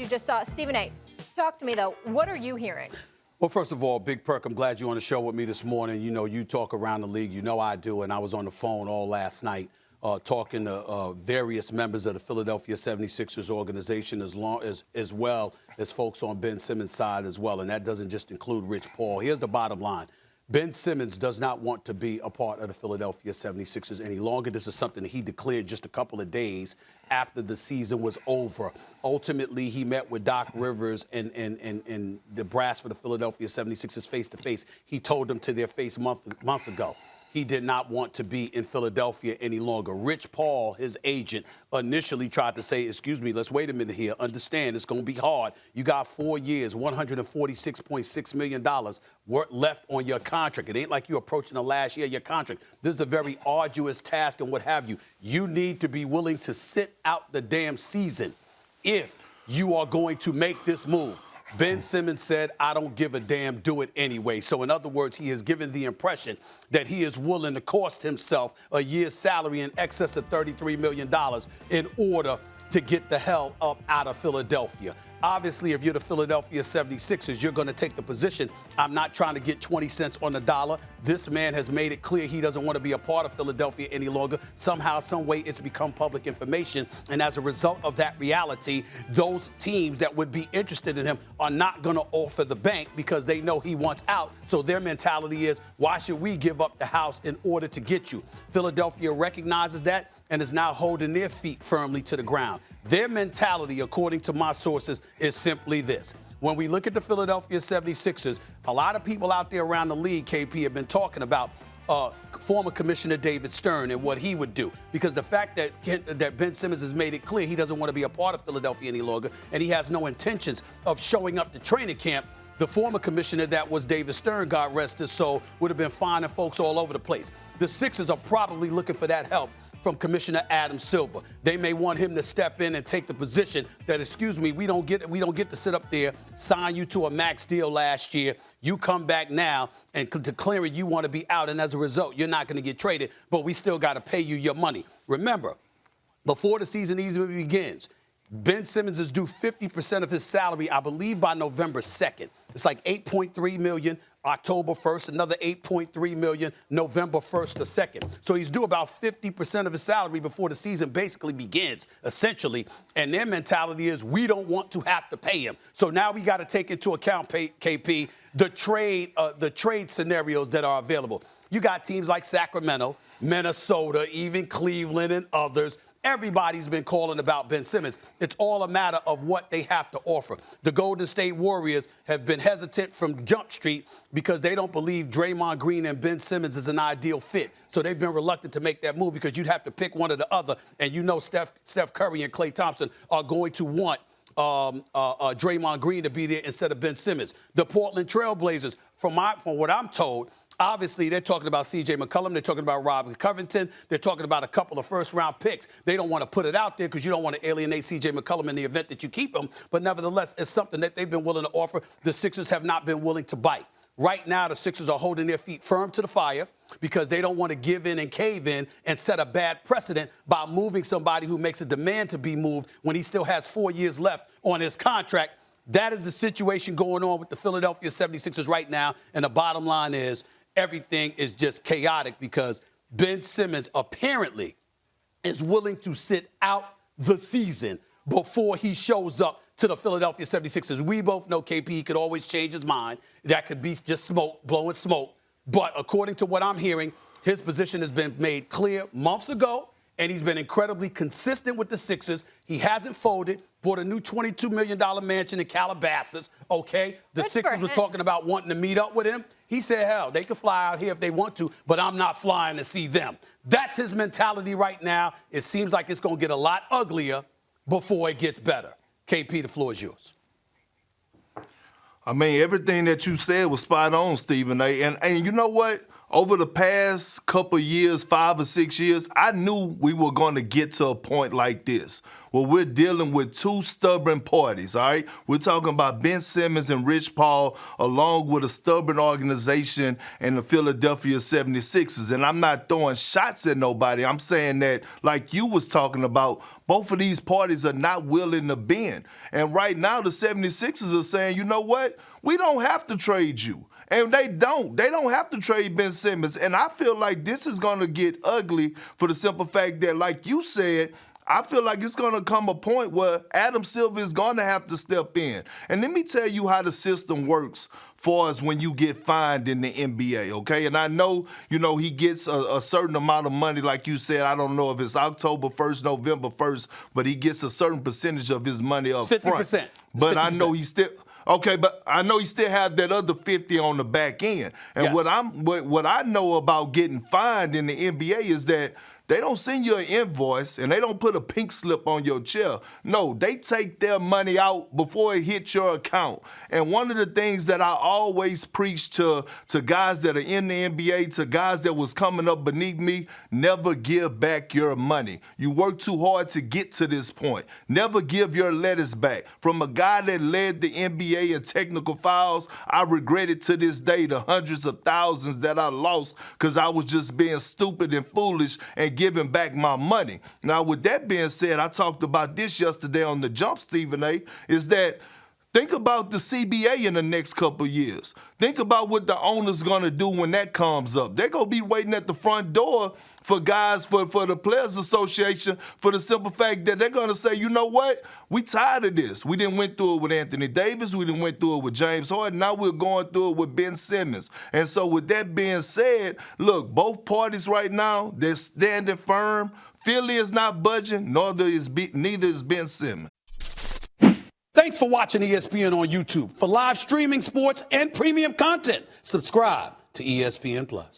just saw. Stephen A., talk to me, though. What are you hearing? Well, first of all, Big Perk, I'm glad you're on the show with me this morning. You know, you talk around the league. You know I do, and I was on the phone all last night talking to various members of the Philadelphia 76ers organization as well as folks on Ben Simmons' side as well, and that doesn't just include Rich Paul. Here's the bottom line. Ben Simmons does not want to be a part of the Philadelphia 76ers any longer. This is something that he declared just a couple of days after the season was over. Ultimately, he met with Doc Rivers and the brass for the Philadelphia 76ers face-to-face. He told them to their face months ago he did not want to be in Philadelphia any longer. Rich Paul, his agent, initially tried to say, excuse me, let's wait a minute here. Understand, it's going to be hard. You got 4 years, $146.6 million left on your contract. It ain't like you're approaching the last year of your contract. This is a very arduous task and what have you. You need to be willing to sit out the damn season if you are going to make this move. Ben Simmons said, I don't give a damn, do it anyway. So in other words, he has given the impression that he is willing to cost himself a year's salary in excess of $33 million in order to get the hell up out of Philadelphia. Obviously, if you're the Philadelphia 76ers, you're going to take the position, I'm not trying to get 20 cents on the dollar. This man has made it clear he doesn't want to be a part of Philadelphia any longer. Somehow, some way, it's become public information. And as a result of that reality, those teams that would be interested in him are not going to offer the bank because they know he wants out. So their mentality is, why should we give up the house in order to get you? Philadelphia recognizes that and is now holding their feet firmly to the ground. Their mentality, according to my sources, is simply this. When we look at the Philadelphia 76ers, a lot of people out there around the league, KP, have been talking about former Commissioner David Stern and what he would do. Because the fact that Ben Simmons has made it clear he doesn't want to be a part of Philadelphia any longer, and he has no intentions of showing up to training camp, the former commissioner that was David Stern, God rest his soul, would have been finding folks all over the place. The Sixers are probably looking for that help from Commissioner Adam Silver. They may want him to step in and take the position that, excuse me, we don't get to sit up there, sign you to a max deal last year. You come back now and declaring you want to be out, and as a result, you're not going to get traded, but we still got to pay you your money. Remember, before the season even begins, Ben Simmons is due 50% of his salary, I believe, by November 2nd. It's like $8.3 million October 1st, another $8.3 million November 1st to 2nd. So he's due about 50% of his salary before the season basically begins, essentially. And their mentality is, we don't want to have to pay him. So now we got to take into account, KP, the trade scenarios that are available. You got teams like Sacramento, Minnesota, even Cleveland and others. Everybody's been calling about Ben Simmons. It's all a matter of what they have to offer. The Golden State Warriors have been hesitant from Jump Street because they don't believe Draymond Green and Ben Simmons is an ideal fit. So they've been reluctant to make that move because you'd have to pick one or the other. And you know Steph Curry and Klay Thompson are going to want Draymond Green to be there instead of Ben Simmons. The Portland Trail Blazers, from what I'm told, obviously, they're talking about C.J. McCollum. They're talking about Robert Covington. They're talking about a couple of first-round picks. They don't want to put it out there because you don't want to alienate C.J. McCollum in the event that you keep him. But nevertheless, it's something that they've been willing to offer. The Sixers have not been willing to bite. Right now, the Sixers are holding their feet firm to the fire because they don't want to give in and cave in and set a bad precedent by moving somebody who makes a demand to be moved when he still has 4 years left on his contract. That is the situation going on with the Philadelphia 76ers right now. And the bottom line is, everything is just chaotic because Ben Simmons apparently is willing to sit out the season before he shows up to the Philadelphia 76ers. We both know KP, he could always change his mind. That could be just smoke, blowing smoke. But according to what I'm hearing, his position has been made clear months ago, and he's been incredibly consistent with the Sixers. He hasn't folded, bought a new $22 million mansion in Calabasas, okay? The Sixers were talking about wanting to meet up with him. He said, hell, they could fly out here if they want to, but I'm not flying to see them. That's his mentality right now. It seems like it's going to get a lot uglier before it gets better. KP, the floor is yours. I mean, everything that you said was spot on, Stephen A. And you know what? over the past couple years, 5 or 6 years, I knew we were going to get to a point like this where we're dealing with two stubborn parties, all right? We're talking about Ben Simmons and Rich Paul along with a stubborn organization and the Philadelphia 76ers. And I'm not throwing shots at nobody. I'm saying that, like you was talking about, both of these parties are not willing to bend. And right now the 76ers are saying, you know what? We don't have to trade you. And they don't. They don't have to trade Ben Simmons. And I feel like this is going to get ugly for the simple fact that, like you said, I feel like it's going to come a point where Adam Silver is going to have to step in. And let me tell you how the system works for us when you get fined in the NBA, okay? And I know, he gets a certain amount of money, like you said. I don't know if it's October 1st, November 1st, but he gets a certain percentage of his money up 50%. front. But 50%. I know he still... Okay, but I know he still have that other 50 on the back end. And yes. what I know about getting fined in the NBA is that they don't send you an invoice and they don't put a pink slip on your chair. No, they take their money out before it hits your account. And one of the things that I always preach to guys that are in the NBA, to guys that was coming up beneath me, never give back your money. You work too hard to get to this point. Never give your letters back. From a guy that led the NBA in technical fouls, I regret it to this day, the hundreds of thousands that I lost because I was just being stupid and foolish and giving back my money. Now, with that being said, I talked about this yesterday on The Jump, Stephen A., is that think about the CBA in the next couple of years. Think about what the owner's going to do when that comes up. They're going to be waiting at the front door for guys, for the Players Association, for the simple fact that they're going to say, you know what? We tired of this. We didn't went through it with Anthony Davis. We didn't went through it with James Harden. Now we're going through it with Ben Simmons. And so with that being said, look, both parties right now, they're standing firm. Philly is not budging, neither is Ben Simmons. Thanks for watching ESPN on YouTube. For live streaming, sports, and premium content, subscribe to ESPN+.